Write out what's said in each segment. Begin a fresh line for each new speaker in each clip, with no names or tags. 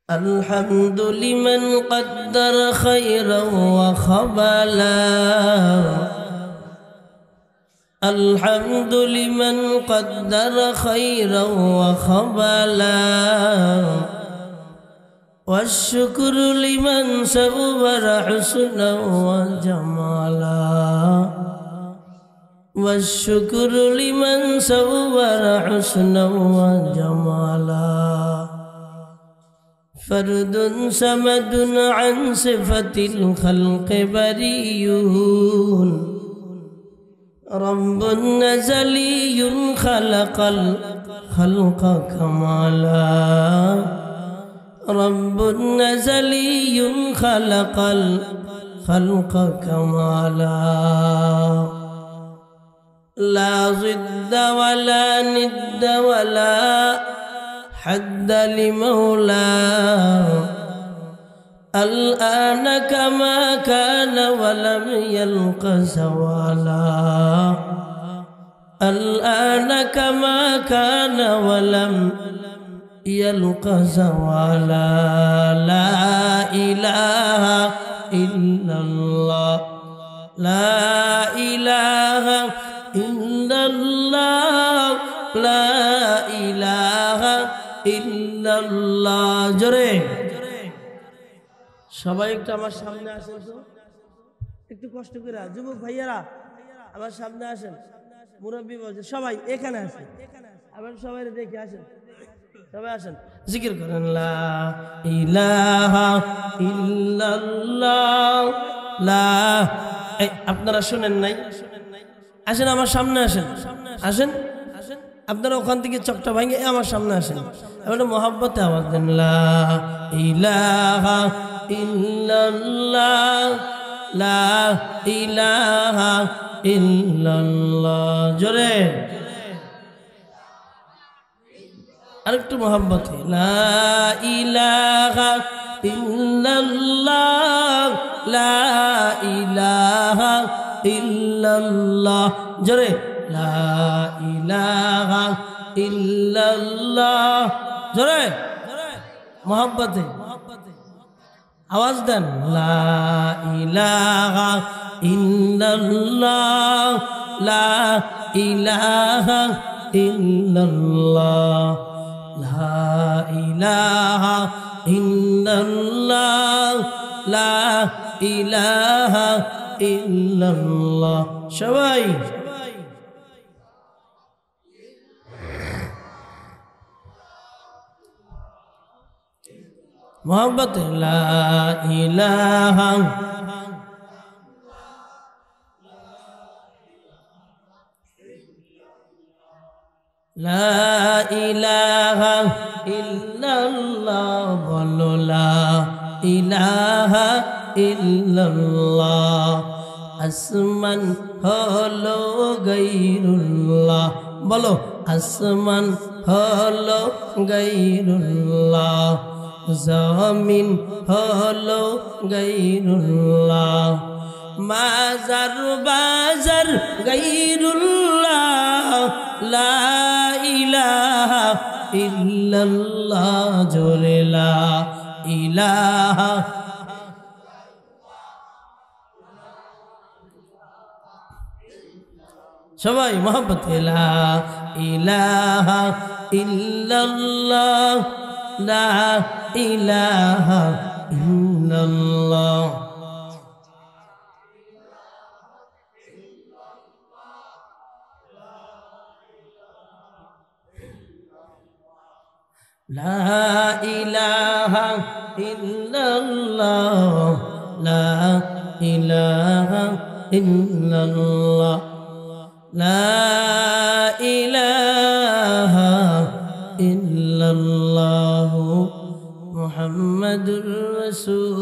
الحمد لمن قدر خيرا وخبلا الحمد لمن قدر خيرا وخبلا والشكر لمن صور حسنا وجمالا والشكر لمن صور حسنا وجمالا فرد صمد عن صفة الخلق بريون رب نزلي خلق الخلق كمالا رب نزلي خلق الخلق كمالا لا ضد ولا ند ولا حد لمولاه الآن كما كان ولم يلق زوالا الآن كما كان ولم يلق زوالا لا إله إلا الله لا إله إلا الله لا إله إلا الله জোরে সবাই একটু আমার সামনে আসেন তো একটু কষ্ট করে যুবক ভাইয়ারা আমার সামনে আসেন মুরব্বি বলছে সবাই এখানে আসেন আবার সবাই দেখে আসেন সবাই আসেন জিকির করেন লা ইলাহা ইল্লাল্লাহ লা আপনারা শুনেন নাই আসেন আমার সামনে আসেন আসেন আপনারা ওখান থেকে চকটা ভাঙে আমার সামনে আসেন এবার মোহাব্বতে আওয়াজ দেন লা ইলাহা ইল্লাল্লাহ লা ইলাহা ইল্লাল্লাহ জোরে আরেকটু মোহাব্বতে লা ইলাহা ইল্লাল্লাহ লা ইলাহা ইল্লাল্লাহ জোরে লা ইলাহা ইল্লাল্লাহ জোরে মোহাব্বতে আওয়াজ দেন লা ইলাহা ইল্লাল্লাহ লা ইলাহা ইল্লাল্লাহ লা ইলাহা ইল্লাল্লাহ লা ইলাহা ইল্লাল্লাহ সবাই मोहब्बत ला इलाहा ला इलाहा इल्लल्लाह बोलो ला इलाहा इल्लल्लाह আসমান হলো গায়রুল্লাহ বলো আসমান হলো গায়রুল্লাহ জমিন হলো গায়রুল্লাহ মাজার বাজার গায়রুল্লাহ লা ইলাহা ইল্লাল্লাহ জোরে লা ইলাহা সবাই মোহাব্বত লা ইলাহা ইল্লাল্লাহ লা ইলাহা ইল্লাল্লাহ লা ইলাহা ইল্লাল্লাহ লা ইলাহা ইল্লাল্লাহ লা ইলাহা ইল্লাল্লাহ মুহাম্মাদুর রাসূলুল্লাহ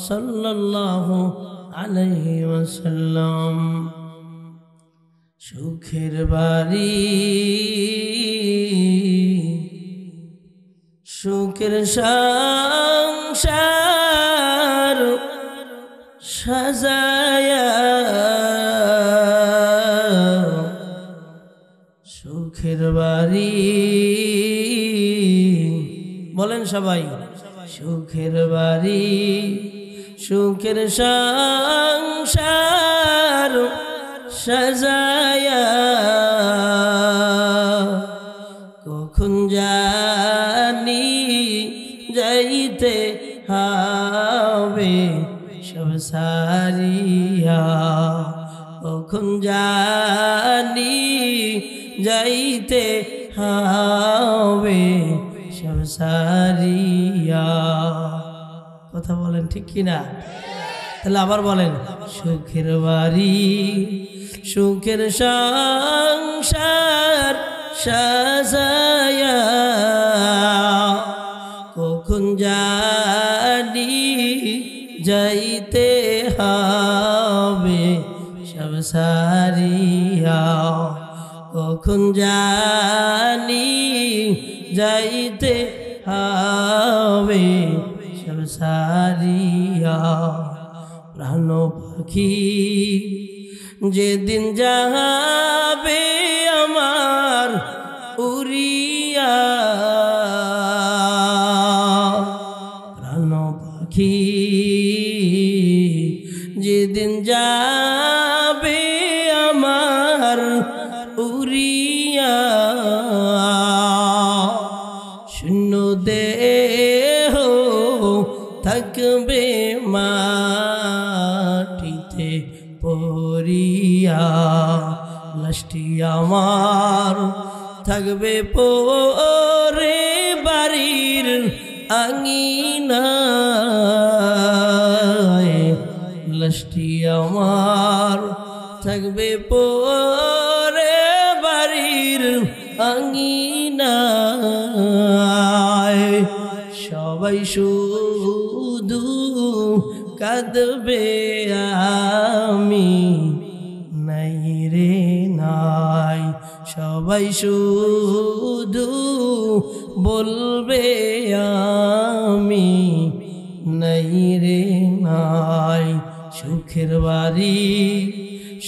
সাল্লাল্লাহু আলাইহি ওয়াসাল্লাম সুখের বাড়ি সুখের সংসার সাজায়া সুখের বাড়ি বলেন সবাই, সুখের বাড়ি সুখের সংসার সাজায়া কখন জানি যাইতে হবে সব সারিয়া, কখন জানি যাইতে হবে সব সারিয়া। কথা বলেন ঠিক কিনা? তাহলে আবার বলেন, সুখের বাড়ি সুখের সংসার সাজায়া কখন জানি যাইতে হবে সব সারিয়া, কখন জানি যাইতে হবে সব সারিয়া। প্রাণ পাখি যেদিন যাবে আমার উড়িয়া, প্রাণ পাখি যেদিন যাবে আমার উড়িয়া, শূন্য দেহ থাকবে মাটিতে পড়িয়া, লাশটি আমার থাকবে পরে বাড়ির আঙিনায়, লাশটি আমার থাকবে পরে বাড়ির আঙিনায়। সবাই শুধু কাঁদবে আমি নাই রে নাই, সবাই শুধু বলবে আমি নাই রে নাই। সুখের বাড়ি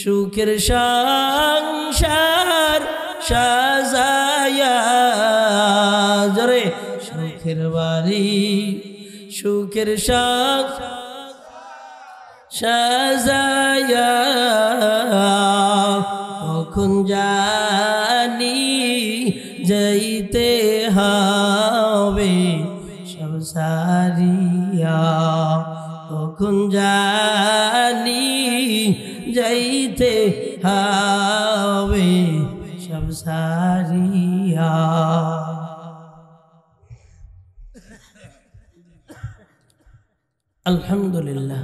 সুখের সংসার সাজায়া, জোরে, সুখের বাড়ি সুখের সংসার সাজায়া কখন জানি যাইতে হবে সব সারিয়া, কখন জানি যাইতে হবে সব সারিয়া। আলহামদুলিল্লাহ,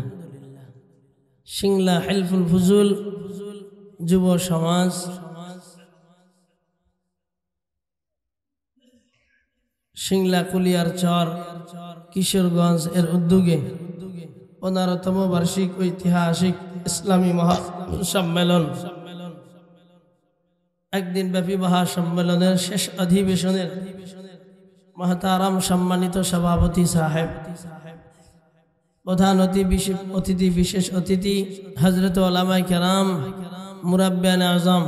সিংলা হেলফুল ফুজুল যুব সমাজ সিংলা কুলিয়ার চর কিশোরগঞ্জ এর উদ্যোগে 15তম বার্ষিক ঐতিহাসিক ইসলামী মহাসম্মেলন, একদিন ব্যাপী মহাসম্মেলনের শেষ অধিবেশনের মহতারাম সম্মানিত সভাপতি সাহেব, প্রধান অতিথি বিশেষ অতিথি হযরত ওলামায়ে কেরাম, মুরাব্বিয়ানে আযম,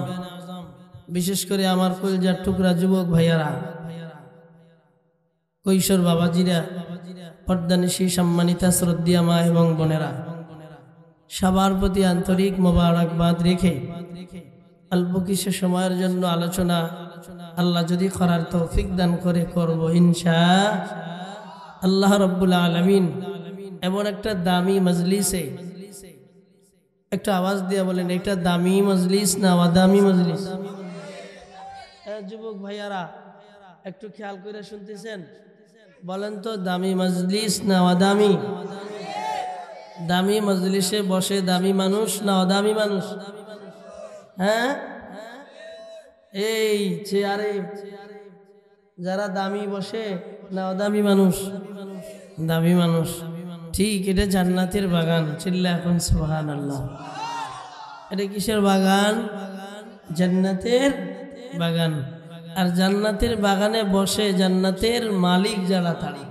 বিশেষ করে আমার কলিজার টুকরা যুবক ভাইয়ারা, কৈশোর বাবাজিরা, পর্দানিশী সম্মানিতা শ্রদ্ধেয়া মা এবং বোনেরা, সবার প্রতি আন্তরিক মোবারকবাদ রেখে অল্প কিছু সময়ের জন্য আলোচনা আল্লাহ যদি করার তৌফিক দান করে করব ইনশাআল্লাহ রাব্বুল আলামিন। এমন একটা দামি মজলিসে, একটা আওয়াজ দিয়ে বলেন, একটা দামি মজলিস না ওয়াদামি মজলিস? যুবক ভাইয়ারা একটু খেয়াল করে শুনতেছেন? বলেন তো, দামি মজলিস না ওয়াদামি? দামি মজলিসে বসে দামি মানুষ না অদামি মানুষ? হ্যাঁ, এই চেয়ারে যারা দামি বসে না অদামি মানুষ? দামি মানুষ। ঠিক, এটা জান্নাতের বাগান। চিল্লা এখন সুবহানাল্লাহ। এটা কিসের বাগান? জান্নাতের বাগান। আর জান্নাতের বাগানে বসে জান্নাতের মালিক যারা, তারা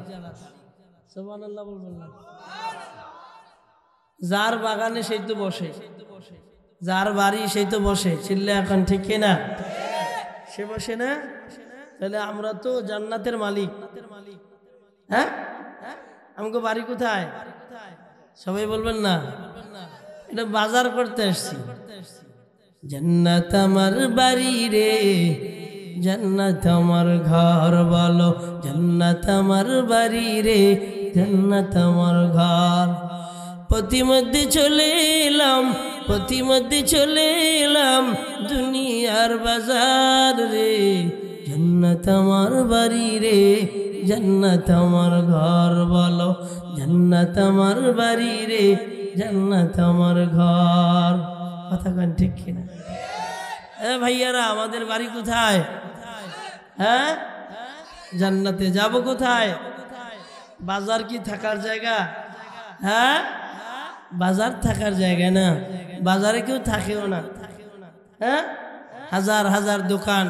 সুবহানাল্লাহ বলবেন না? যার বাগানে সেই তো বসে, যার বাড়ি সেই তো বসে। চিল্লা এখন ঠিক কিনা? সে বসে না? তাহলে আমরা তো জান্নাতের মালিক। হ্যাঁ, আমাকে বাড়ি কোথায়? সবাই বলবেন না? এটা বাজার করতে আসছি। জান্নাত আমার বাড়ি রে, জান্নাত আমার ঘর বলো, জান্নাত আমার বাড়ি রে, জান্নাত আমার ঘর। প্রতিমধ্যে চলে এলাম, প্রতিমধ্যে চলে এলাম দুনিয়ার বাজার রে, জান্নাত আমার বাড়ি রে, জান্নাত আমার ঘর বলো, জান্নাত আমার বাড়ি রে, জান্নাত আমার ঘর। কথা কেন ঠিক কিনা? ভাইয়ারা, আমাদের বাড়ি কোথায়? হ্যাঁ, জান্নাতে যাব কোথায়? বাজার কি থাকার জায়গা? হ্যাঁ, বাজার থাকার জায়গা না, বাজারে কেউ থাকেও না। হ্যাঁ, হাজার হাজার দোকান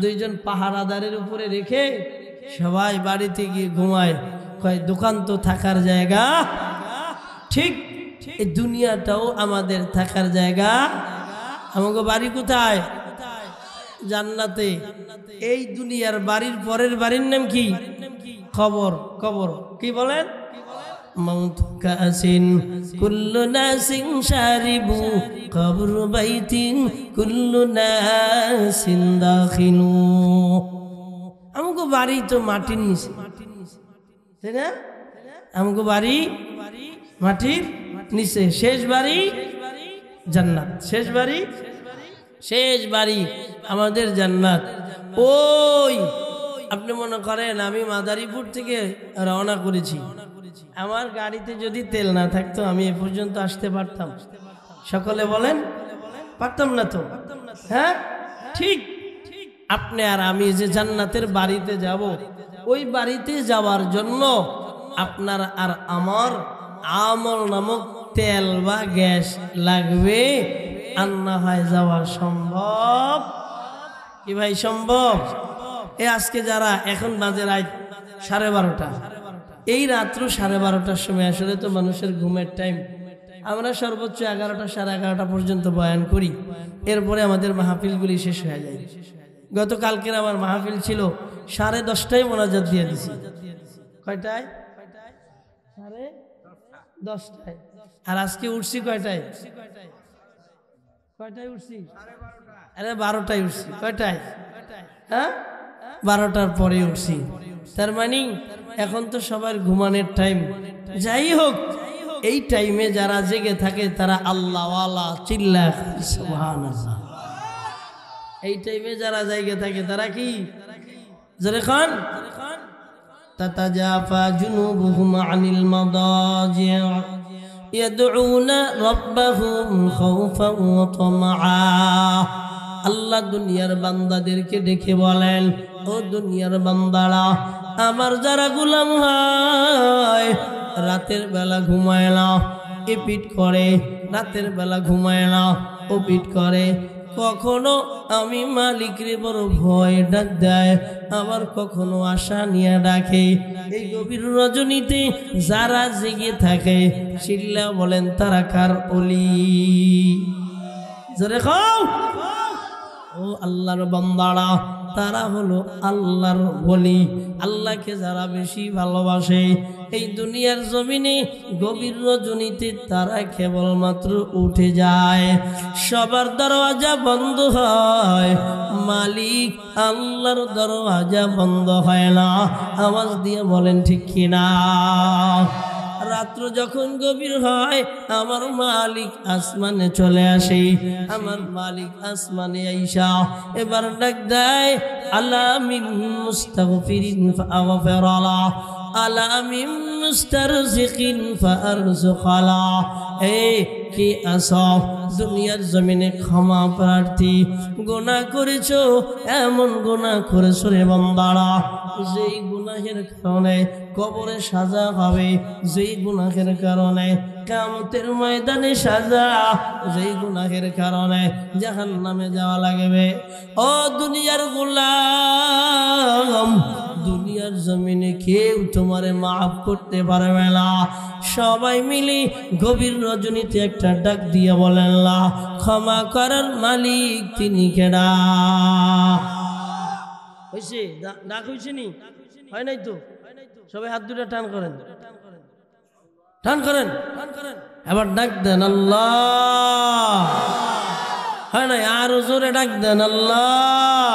দুইজন পাহারাদারের উপরে রেখে সবাই বাড়িতে গিয়ে ঘুমায়, কয় দোকান তো থাকার জায়গা। ঠিক এই দুনিয়াটাও আমাদের থাকার জায়গা। আমাকে বাড়ি কোথায়? জান্নাতে। এই দুনিয়ার বাড়ির পরের বাড়ির নাম কি? কবর। কবর কি বলেন? মাউত কাসিন কুল্লু নাসিন শারিবু কবর বাইতিন কুল্লু নাসিন দাখিলু। আমাকে বাড়ি তো মাটির নিচে, তাই না? আমাকে বাড়ি মাটির নিচে, শেষ বাড়ি জান্নাত। শেষ বাড়ি, শেষ বাড়ি আমাদের জান্নাত। ওই আপনি মনে করেন আমি মাদারীপুর থেকে রওনা করেছি, আমার গাড়িতে যদি তেল না থাকতো আমি এ পর্যন্ত আসতে পারতাম? সকলে বলেন পারতাম না তো? হ্যাঁ, ঠিক। আপনি আর আমি যে জান্নাতের বাড়িতে যাব, ওই বাড়িতে যাওয়ার জন্য আপনার আর আমার আমল নামক তেল বা গ্যাস লাগবে, আর না হয় যাওয়া সম্ভব কি ভাই? সম্ভব। আজকে যারা এখন বাজে রাত 12:30, এই রাত্র 12:30টার সময় আসলে তো মানুষের ঘুমের টাইম। আমরা সর্বোচ্চ 11টা, 11:30 পর্যন্ত বয়ান করি, এরপরে আমাদের মাহফিলগুলি শেষ হয়ে যায়। গতকালকের আমার মাহফিল ছিল 10:30টায় মোনাজাত দিয়ে দিছি। কয়টায়? 10:30। আর আজকে উঠছি কয়টায়? কয়টায় উঠছি? আরে 12টায় উঠছি। কয়টায়? হ্যাঁ, 12টার পরে উঠছি। তার মানে এখন তো সবার ঘুমানোর টাইম। যাই হোক, এই টাইমে যারা জেগে থাকে তারা আল্লাহওয়ালা, চিল্লা সুবহানাল্লাহ। এই টাইমে যারা জেগে থাকে তারা কি? জোরে খান। তাতাজাফা জুনুবুহুম আনিল মাদাজি' ইয়াদউনা রাব্বাহুম খাওফান ওয়া তামআ। আল্লাহ দুনিয়ার বান্দাদেরকে ডেকে বলেন, ও দুনিয়ার বান্দারা, আমার যারা গোলাম হয়, রাতের বেলা ঘুমায় না, এপিট করে, রাতের বেলা ঘুমায় না, ওপিট করে। কখনো আমি মালিকরে বড় ভয় ডাক দেয়, আবার কখনো আশা নিয়ে ডাকে। এই গভীর রজনীতে যারা জেগে থাকে, চিল্লা বলেন তারা কার ওলি? জোরে খাও। ও আল্লাহর বান্দারা, তারা হলো আল্লাহর ওলি। আল্লাহকে যারা বেশি ভালোবাসে, এই দুনিয়ার জমিনে গভীর রজনীতে তারা কেবলমাত্র উঠে যায়, সবার দরওয়াজা বন্ধ হয়, মালিক আল্লাহর দরওয়াজা বন্ধ হয় না। আওয়াজ দিয়ে বলেন ঠিক কিনা? রাত্র যখন গভীর হয়, আমার মালিক আসমানে চলে আসে। আমার মালিক আসমানে আইসা এবার ডাক দেয়, আলা মিন মুস্তাগফিরিন ফাগফিরালা, আলা মিন মুস্তারজিকিন ফারজুকালা। কি আসো দুনিয়ার জমিনে ক্ষমা প্রার্থী, গুনাহ করেছো, এমন গুনাহ করেছো রে বান্দারা, যেই গুনাহের কারণে কবরে সাজা হবে, যেই গুনাহের কারণে কিয়ামতের ময়দানে সাজা, যেই গুনাহের কারণে জাহান্নামে যাওয়া লাগবে। ও দুনিয়ার গোলাম, দুনিয়ার জমিনে কেউ তোমারে মাফ করতে পারবে না। সবাই মিলে গভীর রজনীতে একটা ডাক দিয়ে বলেন, আল্লাহ ক্ষমা করার মালিক তিনি কেডা? হয়েছে? ডাক হয়েছে নি? হয় নাই তো? সবাই হাত দুটা টান করেন, টান করেন। এবার ডাক দেন আল্লাহ। হয় নাই? আরো জোরে ডাক দেন আল্লাহ।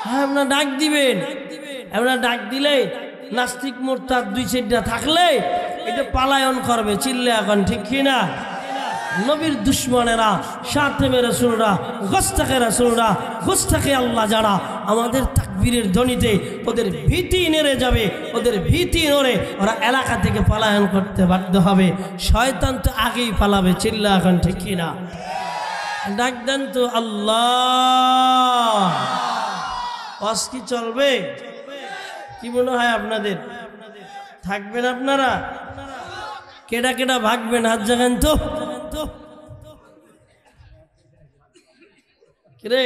হ্যাঁ, আপনার ডাক দিবেন। আপনার ডাক দিলে নাস্তিক মোরতাদ দুই চারটা থাকলে এটা পালায়ন করবে, চিল্লে এখন, ঠিক কিনা? নবীর দুশ্মনেরা, শাতেমে রাসূলরা, গোস্তাখে রাসূলরা, গোস্তাখে আল্লাহ যারা আমাদের তাকবীরের ধ্বনিতে ওদের ভীতি নেড়ে যাবে, ওদের ভীতি নড়ে ওরা এলাকা থেকে পালায়ন করতে বাধ্য হবে। শয়তান তো আগেই পালাবে, চিল্লা এখন, ঠিক কিনা? ডাক দেন তো আল্লাহ। ওয়াজ কি চলবে? কি মনে হয় আপনাদের? থাকবেন আপনারা? কেডা কেডা ভাগবেন হাত জাগান তো। রে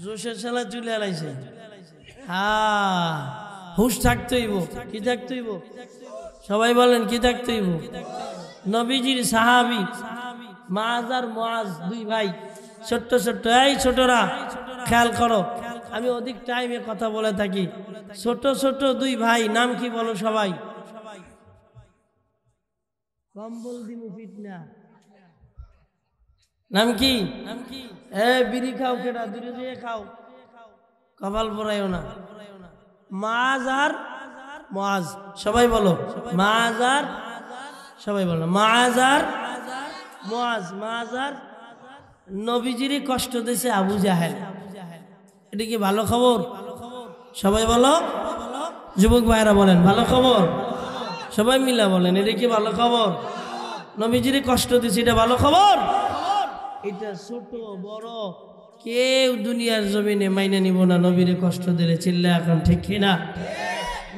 জোশের শালা চুলে আলাইছে। হ্যাঁ, হুশ থাকতে হইব। কি থাকতে হইব? সবাই বলেন কি থাকতে হইব? নবীজির সাহাবী মাআজ আর মুআজ দুই ভাই, ছোট্ট ছোট্ট। এই ছোটরা খেয়াল করো, আমি অধিক টাইমে কথা বলে থাকি। ছোট ছোট দুই ভাই, নাম কি বলো সবাই? কম্বল দিমু ফিটনা। নাম কি? বিড়ি খাও কেডা? দূরে দিয়ে খাও, কপাল পরাইও না। মাআজ আর মুআজ, সবাই বলো মাআজ আর, সবাই বলো মাআজ আর মুআজ। মাআজ আর নবীজিরই কষ্ট দিয়েছে আবু জাহেল। এটা কি ভালো খবর? সবাই বলো, যুবক ভাইরা বলেন ভালো খবর। সবাই মিলা বলেন এটা কি ভালো খবর? নবীজিরই কষ্ট দিয়েছে, এটা ভালো খবর। এটা ছোট বড় কেউ দুনিয়ার জমিনে মাইনে নিব না নবীরে কষ্ট দিলে, চিল্লা এখন, ঠিক কিনা?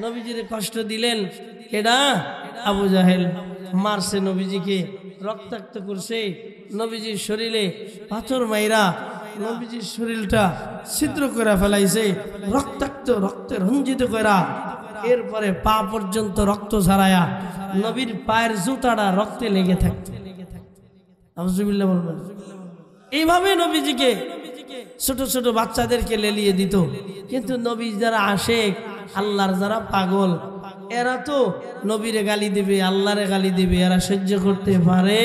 নবীজিরে কষ্ট দিলেন কেডা? আবু জাহেল। মারছে নবীজিকে, রক্তাক্ত করছে, নবীজির শরীরে পাথর মাইরা নবীজির শরীরটা ছিদ্র করে ফেলাইছে, রক্তাক্ত, রক্তে রঞ্জিত করা। এরপরে পা পর্যন্ত রক্ত ঝরায়া নবীর পায়ের জুতাটা রক্তে লেগে থাকতো। আউযুবিল্লাহ বলবেন। এইভাবে নবীজিকে ছোট ছোট বাচ্চাদেরকে লেলিয়ে দিত। কিন্তু নবী যারা আশেক, আল্লাহর যারা পাগল, এরা তো নবীরে গালি দিবে, আল্লাহরে গালি দিবে, এরা সহ্য করতে পারে